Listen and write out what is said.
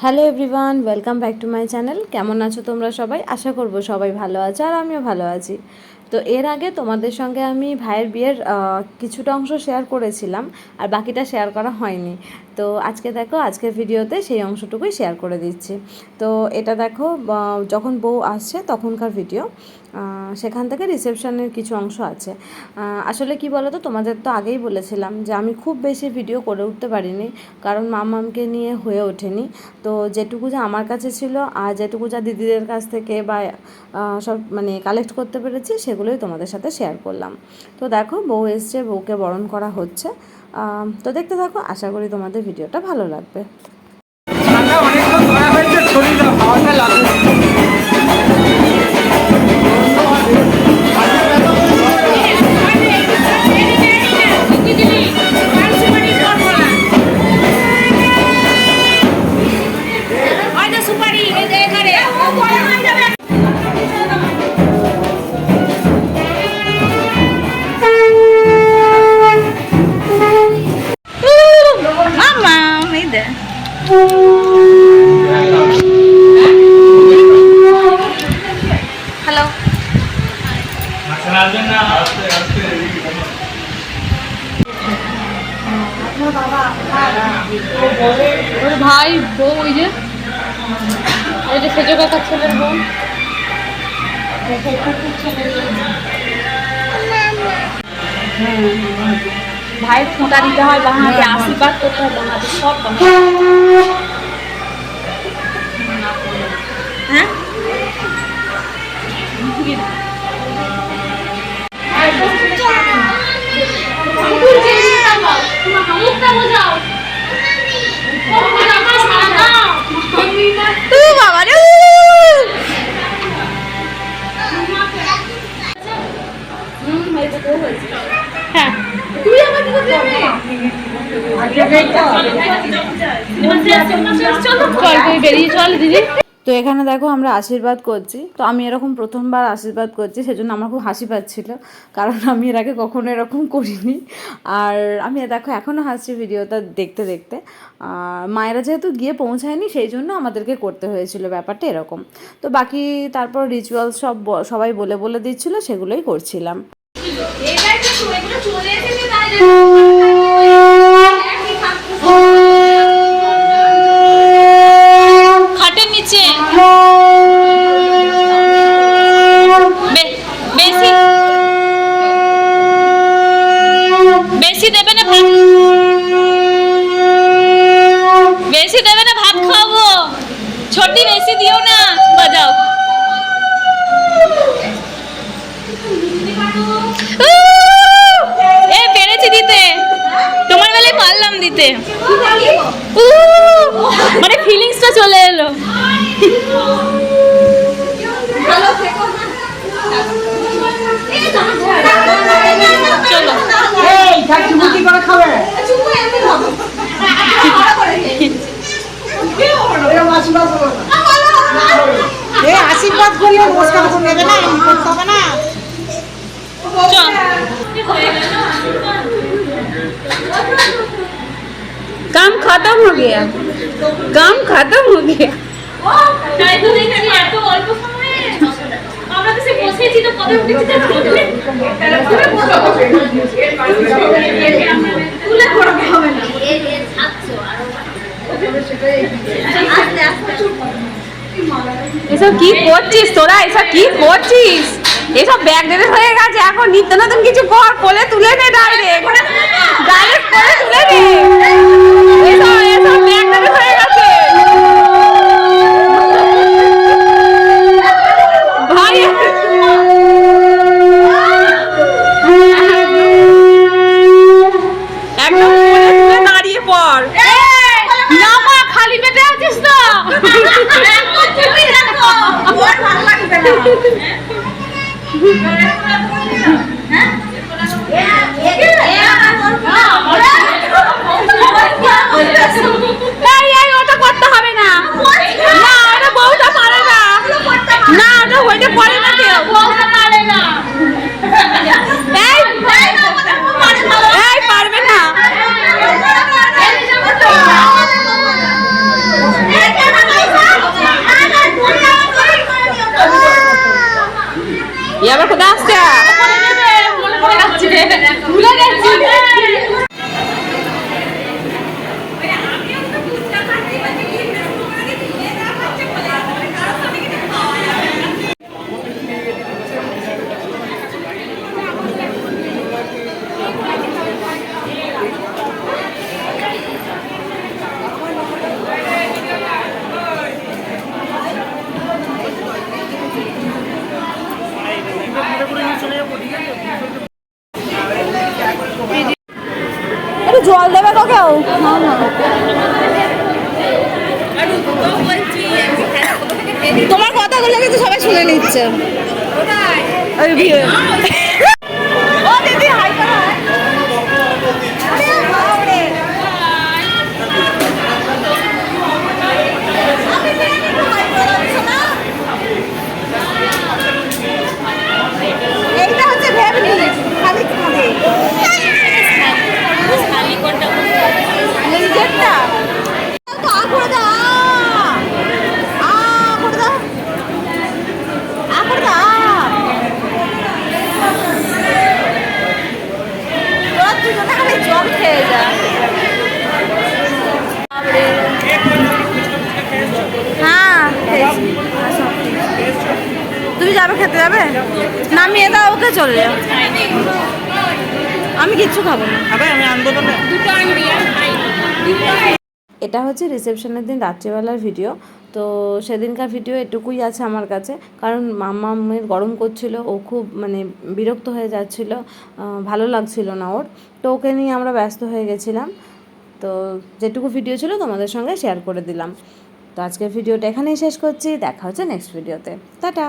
Hello everyone, welcome back to my channel. কেমন আছো তোমরা সবাই? আশা করবো সবাই ভালো আছো আর আমিও ভালো আছি। তো এর আগে তোমাদের সঙ্গে আমি ভাইয়ের বিয়ের কিছুটা অংশ শেয়ার করেছিলাম আর বাকিটা শেয়ার করা হয়নি। তো আজকে দেখো, আজকের ভিডিওতে সেই অংশটুকুই শেয়ার করে দিচ্ছি। তো এটা দেখো, যখন বউ আসছে তখনকার ভিডিও, সেখান থেকে রিসেপশনের কিছু অংশ আছে। আসলে কি বলো তো, তোমাদের তো আগেই বলেছিলাম যে আমি খুব বেশি ভিডিও করে উঠতে পারিনি, কারণ মামামকে নিয়ে হয়ে ওঠেনি। তো যেটুকু যা আমার কাছে ছিল আর যেটুকু যা দিদিদের কাছ থেকে বা সব মানে কালেক্ট করতে পেরেছি সেগুলোই তোমাদের সাথে শেয়ার করলাম। তো দেখো, বউ এসছে, বউকে বরণ করা হচ্ছে। তো দেখতে থাকো, আশা করি তোমাদের ভিডিওটা ভালো লাগবে। হ্যালো, ওর ভাই বউ, ওই যে সেজো কাকার ছেলের বউ। ভাইয়ের ফোঁটা দিতে হয় বাংলাতে, আশীর্বাদ করতে হয় বাংলাতে, সব হ্যাঁ। বেরিয়ে চল দিদি। তো এখানে দেখো আমরা আশীর্বাদ করছি। তো আমি এরকম প্রথমবার আশীর্বাদ করছি, সেজন্য আমার খুব হাসি পাচ্ছিল, কারণ আমি এর আগে কখনো এরকম করিনি। আর আমি দেখো এখনও হাসছি ভিডিওটা দেখতে দেখতে। মায়েরা যেহেতু গিয়ে পৌঁছায়নি, সেই জন্য আমাদেরকে করতে হয়েছিল, ব্যাপারটা এরকম। তো বাকি তারপর রিচুয়াল সবাই বলে বলে দিচ্ছিলো, সেগুলোই করছিলাম। খাটের নিচে বেশি দেবে না ভাত, বেশি দেবে না ভাত খাবো, ছোটি বেশি দিও না, বাজাও। পেরেছি দিতে, তোমার বেলায় পারলাম দিতে, মানে ফিলিংসটা চলে এলো। চলো আশীর্বাদ করলে নেবে না, করতে হবে না। काम खत्म हो गया, काम खत्म हो गया। এসব কি করছিস তোরা? এসব কি করছিস? এসব ব্যাগ ডেটে হয়ে গেছে, এখন নিত্য নতুন কিছু কর, কোলে তুলে নে, ডাইরেক্ট কোলে তুলে নে। এসব ব্যাগ ডেটে হয়ে গেছে ভাই। একদম কোলে তুলে দাঁড়িয়ে পড়। না মা, খালি পেটে আছিস তো? ওটা আবার কোথায় আসছে? ভুলে গেছি। একটু জল দেবে তো কেউ? তোমার কথাগুলো কিন্তু সবাই শুনে নিচ্ছে। ওই ভিড়ে। ও দিদি হাই করো। এইটা হচ্ছে ভেবনি খালি খালি নিজেরটা তো আ করে দাও আ করে দাও আ করে দাও তোরা দুজনে খালি জল খেয়ে যা। হ্যাঁ খেয়েছি। তুমি যাবে খেতে যাবে? নামিয়ে দাও ওকে চলে যাও। আমি কিচ্ছু খাবো না। আমি আনবো তো না। এটা হচ্ছে রিসেপশনের দিন রাত্রিবেলার ভিডিও। তো সেদিনকার ভিডিও এটুকুই আছে আমার কাছে, কারণ মাম্মামের গরম করছিল, ও খুব মানে বিরক্ত হয়ে যাচ্ছিল, ভালো লাগছিল না ওর। তো ওকে নিয়ে আমরা ব্যস্ত হয়ে গেছিলাম। তো যেটুকু ভিডিও ছিল তোমাদের সঙ্গে শেয়ার করে দিলাম। তো আজকের ভিডিওটা এখানেই শেষ করছি, দেখা হচ্ছে নেক্সট ভিডিওতে। টাটা।